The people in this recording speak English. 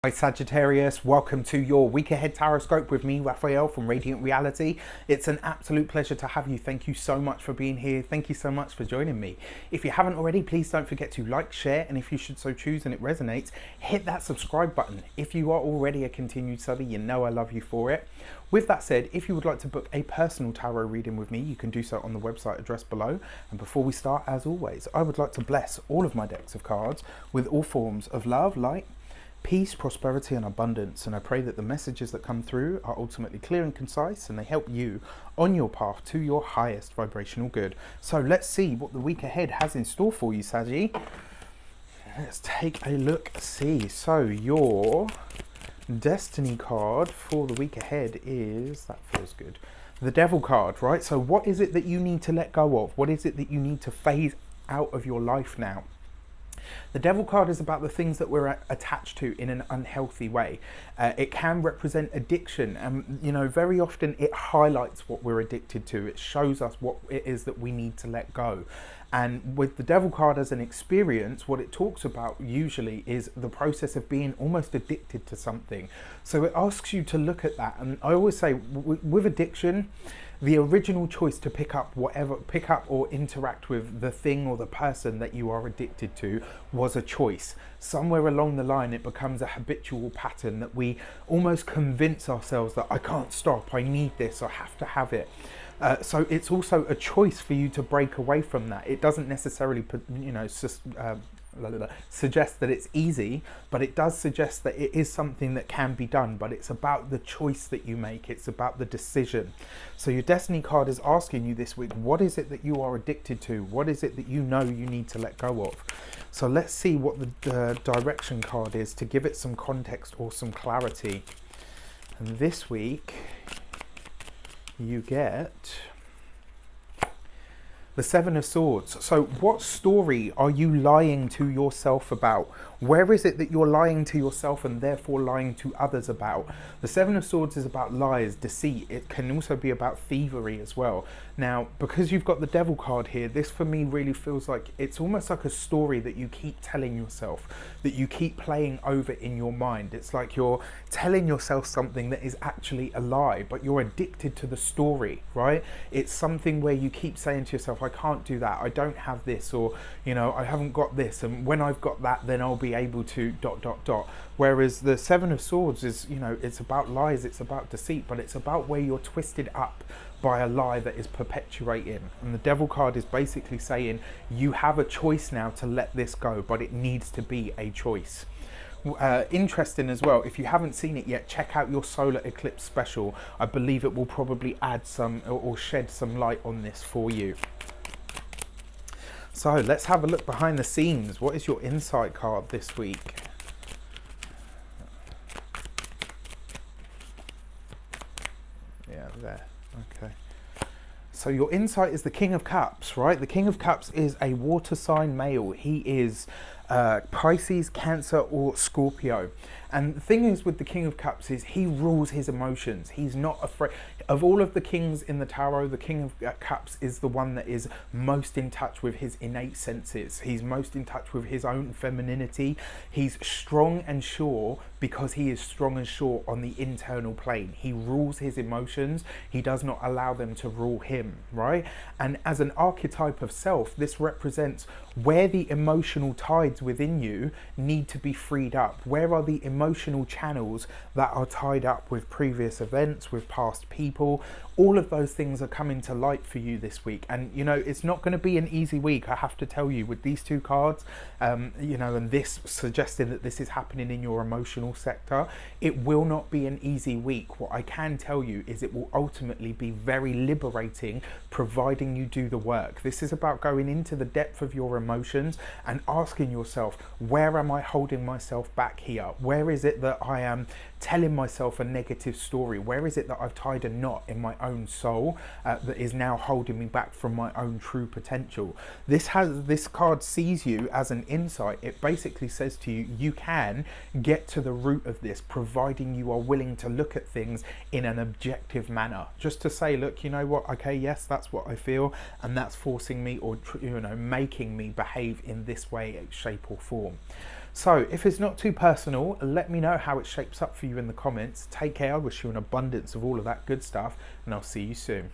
Hi Sagittarius, welcome to your week ahead tarot with me, Raphael from Reydiant Reality. It's an absolute pleasure to have you. Thank you so much for being here. Thank you so much for joining me. If you haven't already, please don't forget to like, share, and if you should so choose and it resonates, hit that subscribe button. If you are already a continued subby, you know I love you for it. With that said, if you would like to book a personal tarot reading with me, you can do so on the website address below. And before we start, as always, I would like to bless all of my decks of cards with all forms of love, light, peace, prosperity and abundance, and I pray that the messages that come through are ultimately clear and concise and they help you on your path to your highest vibrational good. So let's see what the week ahead has in store for you, Saggy. Let's take a look, see. So your destiny card for the week ahead is, that feels good, the Devil card, right? So what is it that you need to let go of? What is it that you need to phase out of your life now? The Devil card is about the things that we're attached to in an unhealthy way. It can represent addiction, and you know, very often it highlights what we're addicted to. It shows us what it is that we need to let go. And with the Devil card as an experience, what it talks about usually is the process of being almost addicted to something. So it asks you to look at that. And I always say with addiction, the original choice to pick up or interact with the thing or the person that you are addicted to was a choice. Somewhere along the line it becomes a habitual pattern that we almost convince ourselves that I can't stop, I need this, I have to have it. So it's also a choice for you to break away from that. It doesn't necessarily suggest that it's easy, but it does suggest that it is something that can be done, but it's about the choice that you make. It's about the decision. So your destiny card is asking you this week, what is it that you are addicted to? What is it that you know you need to let go of? So let's see what the direction card is to give it some context or some clarity. And this week you get the Seven of Swords. So what story are you lying to yourself about? Where is it that you're lying to yourself and therefore lying to others about? The Seven of Swords is about lies, deceit. It can also be about thievery as well. Now, because you've got the Devil card here, this for me really feels like it's almost like a story that you keep telling yourself, that you keep playing over in your mind. It's like you're telling yourself something that is actually a lie, but you're addicted to the story, right? It's something where you keep saying to yourself, I can't do that, I don't have this, or you know, I haven't got this, and when I've got that then I'll be able to ... Whereas the Seven of Swords is, you know, it's about lies, it's about deceit, but it's about where you're twisted up by a lie that is perpetuating. And the Devil card is basically saying you have a choice now to let this go, but it needs to be a choice. Interesting as well, if you haven't seen it yet, check out your solar eclipse special. I believe it will probably add some or shed some light on this for you. So let's have a look behind the scenes. What is your insight card this week? Yeah, there. Okay. So your insight is the King of Cups, right? The King of Cups is a water sign male. He is Pisces, Cancer or Scorpio. And the thing is with the King of Cups is he rules his emotions. He's not afraid. Of all of the kings in the tarot, the King of Cups is the one that is most in touch with his innate senses. He's most in touch with his own femininity. He's strong and sure because he is strong and sure on the internal plane. He rules his emotions. He does not allow them to rule him, right? And as an archetype of self, this represents where the emotional tides within you need to be freed up. Where are the emotional channels that are tied up with previous events, with past people? All of those things are coming to light for you this week. And you know, it's not going to be an easy week, I have to tell you, with these two cards, you know, and this suggesting that this is happening in your emotional sector. It will not be an easy week. What I can tell you is it will ultimately be very liberating, providing you do the work. This is about going into the depth of your emotions and asking yourself, where am I holding myself back here? Where is it that I am telling myself a negative story? Where is it that I've tied a knot in my own soul that is now holding me back from my own true potential? This card sees you as an insight. It basically says to you, you can get to the root of this, providing you are willing to look at things in an objective manner. Just to say, look, you know what, okay, yes, that's what I feel, and that's forcing me or, you know, making me behave in this way, shape or form. So if it's not too personal, let me know how it shapes up for you in the comments. Take care. I wish you an abundance of all of that good stuff, and I'll see you soon.